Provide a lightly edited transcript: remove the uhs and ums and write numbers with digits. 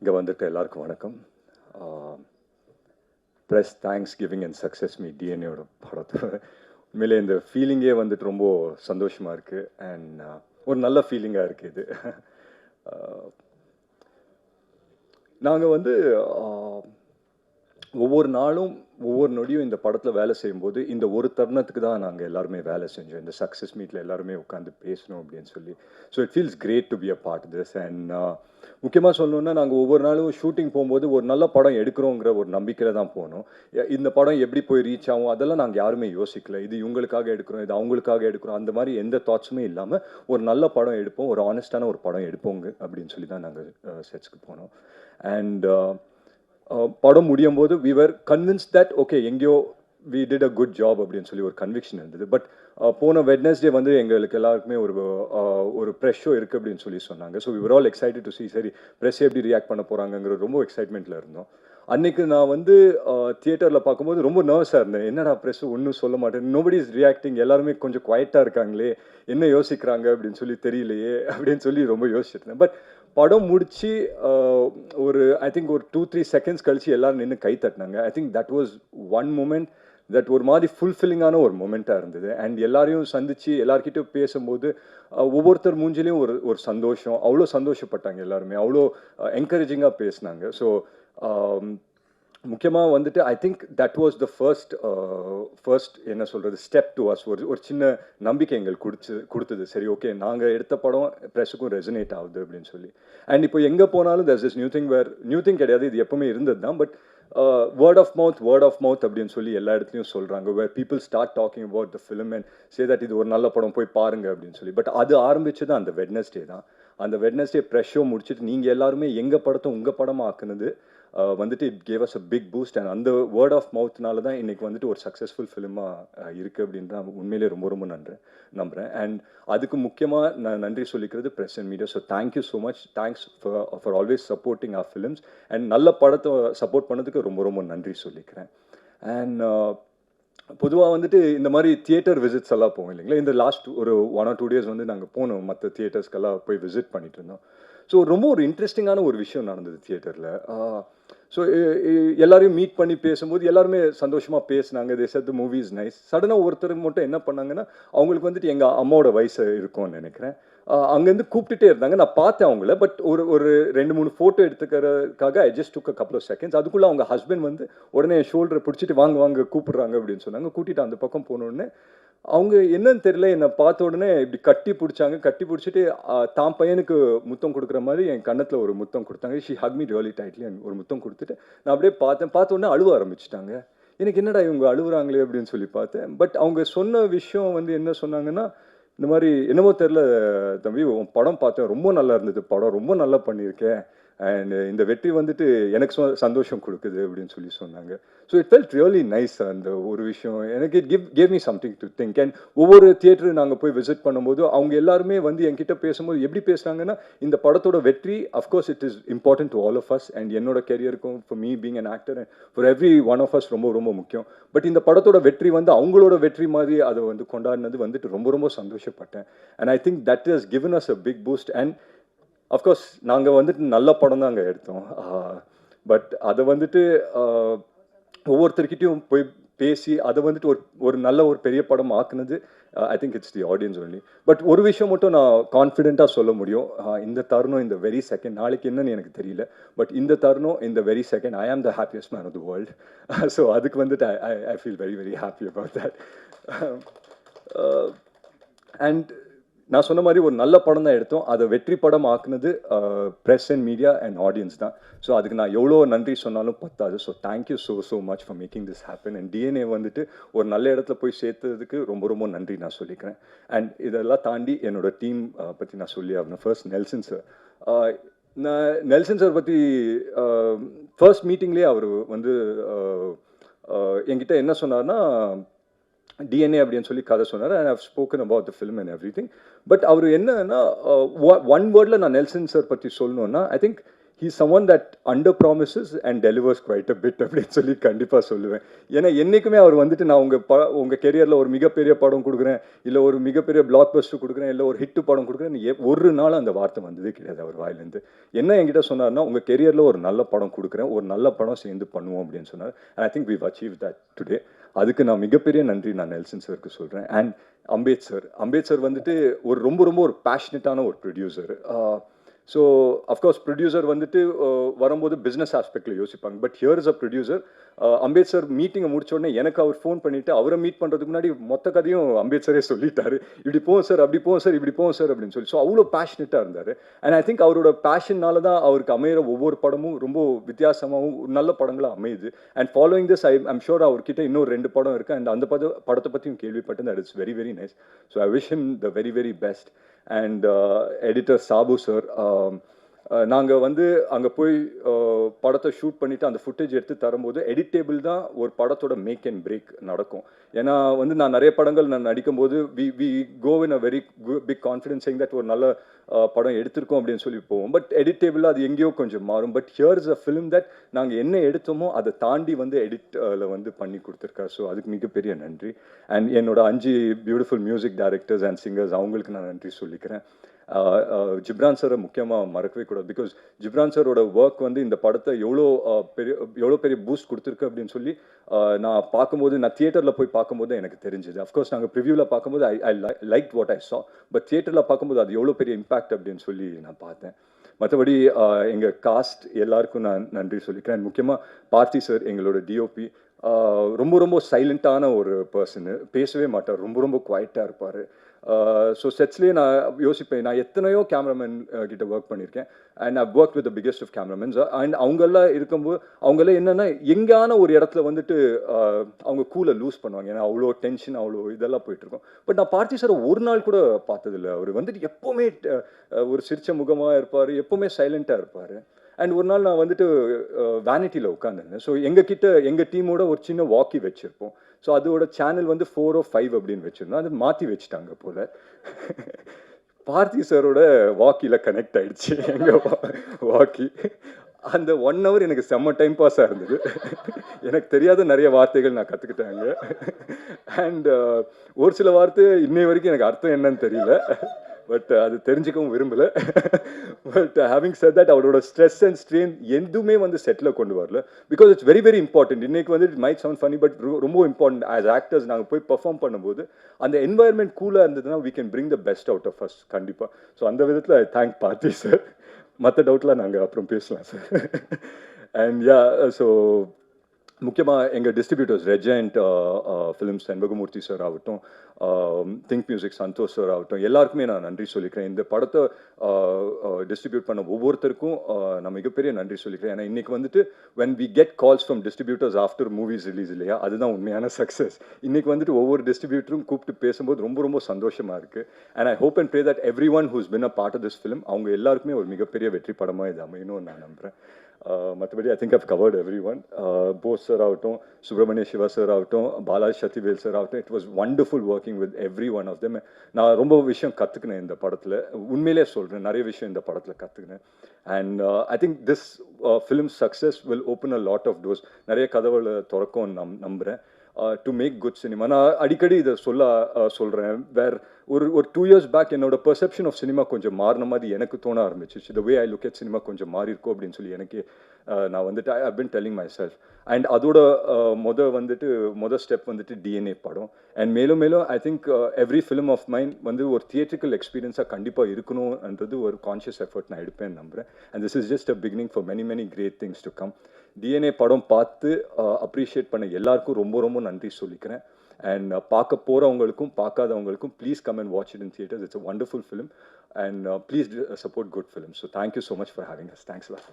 இங்கே வந்துட்டு எல்லாருக்கும் வணக்கம். Press thanks giving and success meet டிஎன்ஏயோட படத்தோட உண்மையிலே இந்த ஃபீலிங்கே வந்துட்டு ரொம்ப சந்தோஷமாக இருக்குது. அண்ட் ஒரு நல்ல ஃபீலிங்காக இருக்குது இது. நாங்கள் வந்து ஒவ்வொரு நாளும் ஒவ்வொரு நொடியும் இந்த படத்தில் வேலை செய்யும்போது இந்த ஒரு தருணத்துக்கு தான் நாங்கள் எல்லாருமே வேலை செஞ்சோம். இந்த சக்ஸஸ் மீட்டில் எல்லாருமே உட்காந்து பேசணும் அப்படின்னு சொல்லி. So it feels great to be a part this. And முக்கியமாக சொல்லணுன்னா நாங்கள் ஒவ்வொரு நாளும் ஷூட்டிங் போகும்போது ஒரு நல்ல படம் எடுக்கிறோங்கிற ஒரு நம்பிக்கையில் தான் போனோம். இந்த படம் எப்படி போய் ரீச் ஆகும் அதெல்லாம் நாங்கள் யாருமே யோசிக்கல. இது இவங்களுக்காக எடுக்கிறோம், இது அவங்களுக்காக எடுக்கிறோம், அந்த மாதிரி எந்த தாட்ஸுமே இல்லாமல் ஒரு நல்ல படம் எடுப்போம், ஒரு ஆனஸ்டான ஒரு படம் எடுப்போங்க அப்படின்னு சொல்லி தான் நாங்கள் செட்ஸ்க்கு போனோம். அண்ட் படம் முடியும் போது we were convince that okay எங்கேயோ we did a good job அப்படின்னு சொல்லி ஒரு கன்விக்ஷன் இருந்தது. பட் போன வெட்னஸ்டே வந்து எங்களுக்கு எல்லாருக்குமே ஒரு ப்ரெஷ் ஷோ இருக்குது அப்படின்னு சொல்லி சொன்னாங்க. So we were all excited to see சரி ப்ரெஸ் எப்படி ரியாக்ட் பண்ண போகிறாங்கங்கிற ரொம்ப எக்ஸைட்மெண்ட்டில் இருந்தோம். அன்றைக்கு நான் வந்து தியேட்டரில் பார்க்கும்போது ரொம்ப நர்வஸாக இருந்தேன். என்னடா ப்ரெஸ் ஒன்றும் சொல்ல மாட்டேன், நோபடி இஸ் ரியாக்டிங், எல்லாருமே கொஞ்சம் குவைட்டாக இருக்காங்களே, என்ன யோசிக்கிறாங்க அப்படின்னு சொல்லி தெரியலையே அப்படின்னு சொல்லி ரொம்ப யோசிச்சிருந்தேன். பட் படம் முடிச்சு ஒரு ஐ திங்க் ஒரு 2-3 செகண்ட்ஸ் கழிச்சு எல்லாரும் நின்று கை தட்டினாங்க. I think that was one moment that ஒரு மாதிரி ஃபுல்ஃபில்லிங்கான ஒரு மொமெண்ட்டாக இருந்தது. அண்ட் எல்லாரையும் சந்தித்து எல்லார்கிட்டையும் பேசும்போது ஒவ்வொருத்தர் மூஞ்சிலையும் ஒரு சந்தோஷம், அவ்வளோ சந்தோஷப்பட்டாங்க எல்லாருமே, அவ்வளோ என்கரேஜிங்காக பேசினாங்க. ஸோ முக்கியமாக வந்துட்டு ஐ think that was the first என்ன சொல்கிறது ஸ்டெப் டு அஸ். ஒரு சின்ன நம்பிக்கை எங்களுக்கு கொடுத்தது. சரி ஓகே நாங்கள் எடுத்த படம் ப்ரெஸ்ஸுக்கும் ரெசனேட் ஆகுது அப்படின்னு சொல்லி. அண்ட் இப்போ எங்கே போனாலும் தட்ஸ் இஸ் நியூ திங் கிடையாது, இது எப்பவுமே இருந்தது தான். பட் வேர்ட் ஆஃப் மவுத் அப்படின்னு சொல்லி எல்லா இடத்துலையும் சொல்கிறாங்க. Where people start talking about the film and say that இது ஒரு நல்ல படம் போய் பாருங்க அப்படின்னு சொல்லி. பட் அது ஆரம்பிச்சது அந்த வெட்னஸ்டே தான். அந்த வெட்னஸ்டே ப்ரெஷ் ஷோ முடிச்சுட்டு நீங்கள் எல்லாருமே எங்கள் படத்தை உங்கள் படமாக ஆக்குனது வந்துட்டு it gave us a big boost. And அந்த வேர்ட் ஆஃப் மவுத்னால தான் இன்றைக்கி வந்துட்டு ஒரு சக்ஸஸ்ஃபுல் ஃபிலிமாக இருக்குது அப்படின்னு தான் உண்மையிலே ரொம்ப ரொம்ப நம்புகிறேன். அண்ட் அதுக்கு முக்கியமாக நான் நன்றி சொல்லிக்கிறது press and media. So thank you so much, thanks for always supporting our films. And நல்ல படத்தை சப்போர்ட் பண்ணதுக்கு ரொம்ப ரொம்ப நன்றி சொல்லிக்கிறேன். அண்ட் பொதுவாக வந்துட்டு இந்த மாதிரி தியேட்டர் விசிட்ஸ் எல்லாம் போவோம் இல்லைங்களா. இந்த லாஸ்ட் ஒரு 1 or 2 days வந்து நாங்கள் போனோம், மற்ற தியேட்டர்ஸ்க்கெல்லாம் போய் விசிட் பண்ணிட்டு இருந்தோம். ஸோ ரொம்ப ஒரு இன்ட்ரெஸ்டிங்கான ஒரு விஷயம் நடந்தது தியேட்டரில். ஸோ எல்லாரையும் மீட் பண்ணி பேசும்போது எல்லாருமே சந்தோஷமாக பேசினாங்க. They said the movie is nice. சடனாக ஒருத்தர் மட்டும் என்ன பண்ணாங்கன்னா, அவங்களுக்கு வந்துட்டு எங்கள் அம்மாவோட வயசு இருக்கும்னு நினைக்கிறேன், அங்கேருந்து கூப்பிட்டுட்டே இருந்தாங்க. நான் பார்த்தேன் அவங்கள. பட் ஒரு 2-3 ஃபோட்டோ எடுத்துக்கிறதுக்காக I just took a couple of seconds. அதுக்குள்ளே அவங்க ஹஸ்பண்ட் வந்து உடனே என் ஷோல்டரை பிடிச்சிட்டு வாங்க கூப்பிட்றாங்க அப்படின்னு சொன்னாங்க. கூட்டிகிட்டு அந்த பக்கம் போனோடனே அவங்க என்னன்னு தெரியல, என்னை பார்த்த உடனே இப்படி கட்டி பிடிச்சிட்டு தான் பையனுக்கு முத்தம் கொடுக்குற மாதிரி என் கன்னத்தில் ஒரு முத்தம் கொடுத்தாங்க. She Haq me really tightly. ஒரு முத்தம் கொடுத்துட்டு நான் அப்படியே பார்த்த உடனே அழுவ ஆரம்பிச்சிட்டாங்க. எனக்கு என்னடா இவங்க அழுகுறாங்களே அப்படின்னு சொல்லி பார்த்தேன். பட் அவங்க சொன்ன விஷயம் வந்து என்ன சொன்னாங்கன்னா, இந்த மாதிரி என்னமோ தெரில தம்பி, உன் படம் பார்த்தேன், ரொம்ப நல்லா இருந்தது, படம் ரொம்ப நல்லா பண்ணியிருக்கேன், அண்ட் இந்த வெற்றி வந்துட்டு எனக்கு சந்தோஷம் கொடுக்குது அப்படின்னு சொல்லி சொன்னாங்க. So it felt really nice. அந்த ஒரு விஷயம் எனக்கு it gave me something to think. And ஒவ்வொரு தியேட்டரு நாங்கள் போய் விசிட் பண்ணும்போது அவங்க எல்லாருமே வந்து என்கிட்ட பேசும்போது எப்படி பேசுகிறாங்கன்னா, இந்த படத்தோட வெற்றி of course it is important to all of us. And என்னோட கெரியருக்கும் for me being an actor and for every one of us ரொம்ப ரொம்ப முக்கியம். பட் இந்த படத்தோட வெற்றி வந்து அவங்களோட வெற்றி மாதிரி அதை வந்து கொண்டாடினது வந்துட்டு ரொம்ப ரொம்ப சந்தோஷப்பட்டேன். And I think that has given us a big boost. And of course நாங்கள் வந்துட்டு நல்ல படம் தான் அங்கே எடுத்தோம். பட் அதை வந்துட்டு ஒவ்வொருத்தர்கிட்டையும் போய் பேசி அதை வந்துட்டு ஒரு நல்ல ஒரு பெரிய படம் ஆக்குனது I think it's the audience only. But ஒரு விஷயம் மட்டும் நான் கான்ஃபிடென்ட்டாக சொல்ல முடியும். இந்த தருணம், இந்த வெரி செகண்ட், நாளைக்கு என்னன்னு எனக்கு தெரியல, பட் இந்த தருணம், இந்த very second, I am the happiest man of the world. So அதுக்கு வந்துட்டு I feel very very happy about that. And நான் சொன்ன மாதிரி ஒரு நல்ல படம் தான் எடுத்தோம். அதை வெற்றி படம் ஆக்குனது press and media and audience தான். ஸோ அதுக்கு நான் எவ்வளோ நன்றி சொன்னாலும் பத்தாது. So thank you so much for making this happen. And DNA வந்துட்டு ஒரு நல்ல இடத்துல போய் சேர்த்ததுக்கு ரொம்ப ரொம்ப நன்றி நான் சொல்லிக்கிறேன். அண்ட் இதெல்லாம் தாண்டி என்னோட டீம் பற்றி நான் சொல்லி ஆகணும். First Nelson sir. நான் நெல்சன் சார் பற்றி ஃபர்ஸ்ட் மீட்டிங்லேயே அவர் வந்து என்கிட்ட என்ன சொன்னார்னா, டிஎன்ஏ அப்படின்னு சொல்லி கதை சொன்னார். And I've spoken about the film and everything. But அவர் என்னன்னா, ஒன் வேர்டில் நான் நெல்சன் சார் பற்றி சொல்லணுன்னா, I think he's someone that under promises and delivers quite a bit அப்படின்னு சொல்லி கண்டிப்பாக சொல்லுவேன். ஏன்னா என்றைக்குமே அவர் வந்துட்டு நான் உங்கள் கெரியரில் ஒரு மிகப்பெரிய படம் கொடுக்குறேன், இல்லை ஒரு மிகப்பெரிய பிளாக் பஸ்டர் கொடுக்குறேன், இல்லை ஒரு ஹிட்டு படம் கொடுக்குறேன், ஒரு நாள் அந்த வார்த்தை வந்ததே கிடையாது அவர் வாயிலேருந்து. என்ன என்கிட்ட சொன்னார்னா, உங்கள் கெரியரில் ஒரு நல்ல படம் கொடுக்குறேன், ஒரு நல்ல படம் சேர்ந்து பண்ணுவோம் அப்படின்னு சொன்னார். And I think we've achieved that today. அதுக்கு நான் மிகப்பெரிய நன்றி நான் நெல்சன் சருக்கு சொல்கிறேன். அண்ட் அம்பேத் சார் வந்துட்டு ஒரு ரொம்ப ஒரு பேஷனட்டான ஒரு ப்ரொடியூசர். ஸோ அஃப்கோர்ஸ் ப்ரொடியூசர் வந்துட்டு வரும்போது பிஸ்னஸ் ஆஸ்பெக்டில் யோசிப்பாங்க. But here is a producer. அம்பேத் sir மீட்டிங்கை முடிச்ச உடனே எனக்கு அவர் ஃபோன் பண்ணிவிட்டு அவரை மீட் பண்ணுறதுக்கு முன்னாடி மொத்த கதையும் அம்பேத் சாரே சொல்லிட்டாரு. இப்படி போவோம் சார், அப்படி போவோம் சார், இப்படி போவோம் சார் அப்படின்னு சொல்லி. ஸோ அவ்வளோ பேஷனட்டாக இருந்தார். அண்ட் ஐ திங்க் அவரோட பேஷன்னால தான் அவருக்கு அமையிற ஒவ்வொரு படமும் ரொம்ப வித்தியாசமாகவும் நல்ல படங்களாக அமையுது. And following this I'm sure அவர்கிட்ட இன்னும் 2 படம் இருக்குது. அண்ட் அந்த படத்தை பற்றியும் கேள்விப்பட்டேன். That it's very very nice. So I wish him the very very best. And editor Sabu sir, நாங்கள் வந்து அங்கே போய் படத்தை ஷூட் பண்ணிவிட்டு அந்த ஃபுட்டேஜ் எடுத்து தரும்போது எடிட் டேபிள் தான் ஒரு படத்தோட மேக் அண்ட் பிரேக் நடக்கும். ஏன்னா வந்து நான் நிறைய படங்கள் நான் நடிக்கும்போது we go in a very big confidence saying that ஒரு நல்ல படம் எடுத்திருக்கோம் அப்படின்னு சொல்லி போவோம். பட் எடிட் டேபிளில் அது எங்கேயோ கொஞ்சம் மாறும். But here is a film that நாங்கள் என்ன எடுத்தோமோ அதை தாண்டி வந்து எடிட்டில் வந்து பண்ணி கொடுத்துருக்காரு. ஸோ அதுக்கு மிகப்பெரிய நன்றி. அண்ட் என்னோட 5 beautiful music directors and singers, அவங்களுக்கு நான் நன்றி சொல்லிக்கிறேன். ஜிப்ரான் சாரை முக்கியமாக மறக்கவே கூடாது. பிகாஸ் ஜிப்ரான் சாரோட ஒர்க் வந்து இந்த படத்தை எவ்வளோ பெரிய பூஸ்ட் கொடுத்துருக்கு அப்படின்னு சொல்லி நான் பார்க்கும்போது, நான் தியேட்டரில் போய் பார்க்கும்போது எனக்கு தெரிஞ்சுது. அஃப்கோர்ஸ் நாங்கள் ப்ரிவியூவில் பார்க்கும்போது ஐ லைக் வாட் ஐ சா. பட் தியேட்டரில் பார்க்கும்போது அது எவ்வளோ பெரிய இம்பேக்ட் அப்படின்னு சொல்லி நான் பார்த்தேன். மற்றபடி எங்கள் காஸ்ட் எல்லாருக்கும் நான் நன்றி சொல்லிக்கிறேன். முக்கியமாக பார்த்தி சார், எங்களோட டிஓபி, ரொம்ப சைலண்ட்டான ஒரு பர்சனு, பேசவே மாட்டார், ரொம்ப குவைட்டாக இருப்பார். ஸோ செட்ஸ்லேயே நான் யோசிப்பேன், நான் எத்தனையோ கேமராமேன் கிட்ட ஒர்க் பண்ணியிருக்கேன். And I work with the biggest of cameramans. And அவங்கெல்லாம் இருக்கும்போது அவங்களாம் என்னென்னா எங்கேயான ஒரு இடத்துல வந்துட்டு அவங்க கூலை லூஸ் பண்ணுவாங்க. ஏன்னா அவ்வளோ டென்ஷன், அவ்வளோ இதெல்லாம் போயிட்டுருக்கோம். பட் நான் பார்த்தி சார் ஒரு நாள் கூட பார்த்ததில்லை. அவர் வந்துட்டு எப்போவுமே ஒரு சிரிச்ச முகமாக இருப்பார், எப்போவுமே சைலண்ட்டாக இருப்பார். அண்ட் ஒரு நாள் நான் வந்துட்டு வேனிட்டியில் உட்காந்துருந்தேன். ஸோ எங்கள் டீமோட ஒரு சின்ன வாக்கி வச்சுருப்போம். ஸோ அதோட சேனல் வந்து 4 or 5 அப்படின்னு வச்சுருந்தோம். அது மாற்றி வச்சுட்டாங்க போல். பார்த்தி சாரோட வாக்கியில் கனெக்ட் ஆகிடுச்சு எங்கள் வாக்கி. அந்த 1 hour எனக்கு செம்ம டைம் பாஸாக இருந்தது. எனக்கு தெரியாத நிறைய வார்த்தைகள் நான் கற்றுக்கிட்டாங்க. அண்ட் ஒரு சில வார்த்தை இன்னை வரைக்கும் எனக்கு அர்த்தம் என்னன்னு தெரியல. பட் அது தெரிஞ்சுக்கவும் விரும்பலை. பட் ஹேவிங் செட் தட், அவரோட ஸ்ட்ரெஸ் அண்ட் ஸ்ட்ரெயின் எதுவுமே வந்து செட்டில் கொண்டு வரல. Because it's very very important. இன்றைக்கி வந்து it might sound funny, but ரொம்ப இம்பார்ட்டன்ட். ஆஸ் ஆக்டர்ஸ் நாங்கள் போய் பர்ஃபார்ம் பண்ணும்போது அந்த என்வாயர்மெண்ட் கூலாக இருந்ததுன்னா we can bring the best out of us கண்டிப்பாக. ஸோ அந்த விதத்தில் ஐ தேங்க் பார்த்தி சார். மற்ற டவுட்லாம் நாங்கள் அப்புறம் பேசலாம் சார். அண்ட் யா, ஸோ முக்கியமாக எங்கள் distributors Regent films Shenbagamoorthy sir ஆகட்டும், திங்க் மியூசிக் சந்தோஷ் சார் ஆகட்டும், எல்லாருக்குமே நான் நன்றி சொல்லிக்கிறேன். இந்த படத்தை டிஸ்ட்ரிபியூட் பண்ண ஒவ்வொருத்தருக்கும் நான் மிகப்பெரிய நன்றி சொல்லிக்கிறேன். ஏன்னா இன்றைக்கி வந்துட்டு when we get calls from distributors after movies release இல்லையா, அதுதான் உண்மையான சக்ஸஸ். இன்றைக்கி வந்துட்டு ஒவ்வொரு டிஸ்ட்ரிபியூட்டரும் கூப்பிட்டு பேசும்போது ரொம்ப சந்தோஷமாக இருக்குது. And I hope and pray that every one who's been a part of this film, அவங்க எல்லாருக்குமே ஒரு மிகப்பெரிய வெற்றி படமாக இது அமையணும்னு நான் நம்புகிறேன். மற்றபடி I think I've covered every one. Bose sir ஆகட்டும், சுப்ரமணிய சிவா சார் ஆகட்டும், பாலாஜி சக்திவேல் சார் ஆகட்டும், it was wonderful working with every one of them. நான் ரொம்ப விஷயம் கற்றுக்கினேன் இந்த படத்தில், உண்மையிலே சொல்கிறேன், நிறைய விஷயம் இந்த படத்தில் கற்றுக்கினேன். And I think this film success will open a lot of doors. நிறைய கதவுகளை திறக்கும் நம்புகிறேன். To make good cinema. நான் அடிக்கடி இதை சொல்கிறேன். ஒரு 2 years பேக் என்னோட பெர்செப்ஷன் ஆஃப் சினிமா கொஞ்சம் மாறின மாதிரி எனக்கு தோண ஆரம்பிச்சிச்சு. The way I look at cinema கொஞ்சம் மாறி இருக்கும் அப்படின்னு சொல்லி எனக்கு நான் வந்துட்டு I been telling myself. And அதோட மொதல் ஸ்டெப் வந்துட்டு டிஎன்ஏ படம். அண்ட் மேலும் I think every film of mind வந்து ஒரு தியேட்ரிக்கல் எக்ஸ்பீரியன்ஸாக கண்டிப்பாக இருக்கணும்ன்றது ஒரு கான்ஷியஸ் எஃபர்ட் நான் எடுப்பேன்னு நம்புகிறேன். And this is just a beginning for many great things to come. DNA படம் பார்த்து அப்ரிஷியேட் பண்ண எல்லாருக்கும் ரொம்ப நன்றி சொல்லிக்கிறேன். அண்ட் பார்க்க போகிறவங்களுக்கும் பார்க்காதவங்களுக்கும் please come and watch it in theatres. It's a wonderful film. And please support good film. So thank you so much for having us. Thanks.